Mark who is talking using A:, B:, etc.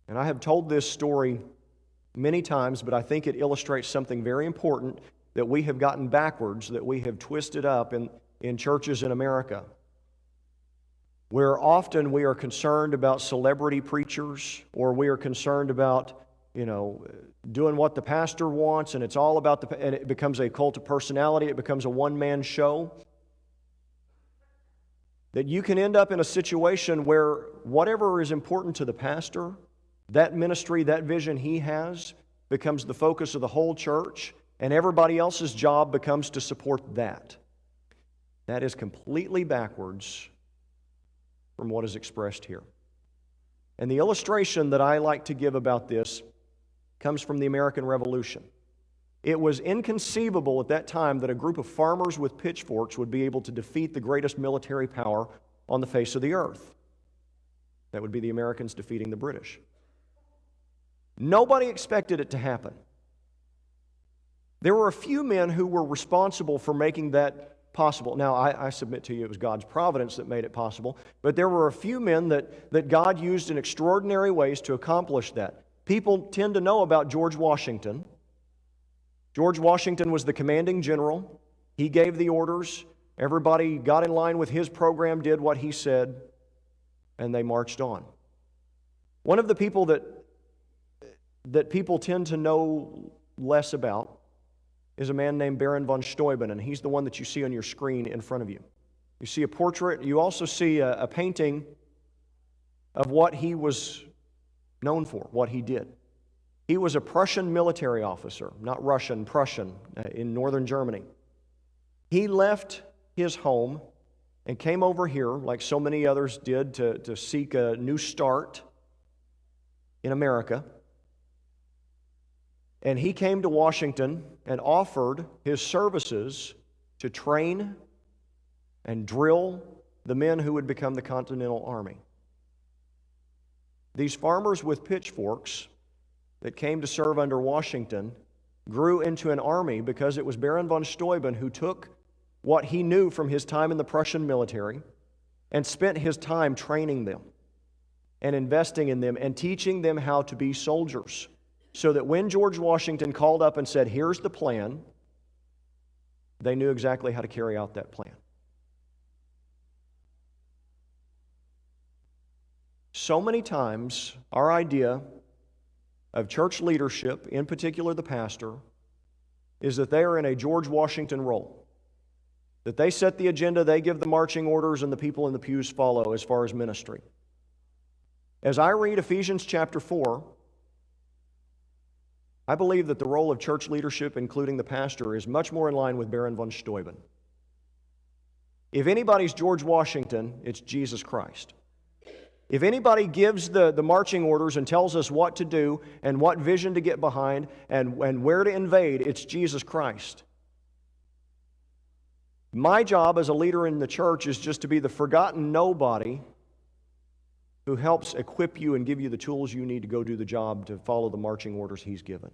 A: And I have told this story many times, but I think it illustrates something very important that we have gotten backwards, that we have twisted up in churches in America, where often we are concerned about celebrity preachers, or we are concerned about, doing what the pastor wants, and it's all about and it becomes a cult of personality, it becomes a one-man show. That you can end up in a situation where whatever is important to the pastor, that ministry, that vision he has, becomes the focus of the whole church, and everybody else's job becomes to support that. That is completely backwards from what is expressed here. And the illustration that I like to give about this comes from the American Revolution. It was inconceivable at that time that a group of farmers with pitchforks would be able to defeat the greatest military power on the face of the earth. That would be the Americans defeating the British. Nobody expected it to happen. There were a few men who were responsible for making that possible. Now, I submit to you it was God's providence that made it possible, but there were a few men that God used in extraordinary ways to accomplish that. People tend to know about George Washington. George Washington was the commanding general. He gave the orders. Everybody got in line with his program, did what he said, and they marched on. One of the people that people tend to know less about is a man named Baron von Steuben, and he's the one that you see on your screen in front of you. You see a portrait. You also see a painting of what he was known for, what he did. He was a Prussian military officer, not Russian, Prussian, in northern Germany. He left his home and came over here, like so many others did, to seek a new start in America. And he came to Washington and offered his services to train and drill the men who would become the Continental Army. These farmers with pitchforks that came to serve under Washington grew into an army because it was Baron von Steuben who took what he knew from his time in the Prussian military and spent his time training them and investing in them and teaching them how to be soldiers, so that when George Washington called up and said, "Here's the plan," they knew exactly how to carry out that plan. So many times, our idea of church leadership, in particular the pastor, is that they are in a George Washington role. That they set the agenda, they give the marching orders, and the people in the pews follow as far as ministry. As I read Ephesians chapter 4, I believe that the role of church leadership, including the pastor, is much more in line with Baron von Steuben. If anybody's George Washington, it's Jesus Christ. If anybody gives the marching orders and tells us what to do and what vision to get behind and where to invade, it's Jesus Christ. My job as a leader in the church is just to be the forgotten nobody who helps equip you and give you the tools you need to go do the job to follow the marching orders He's given.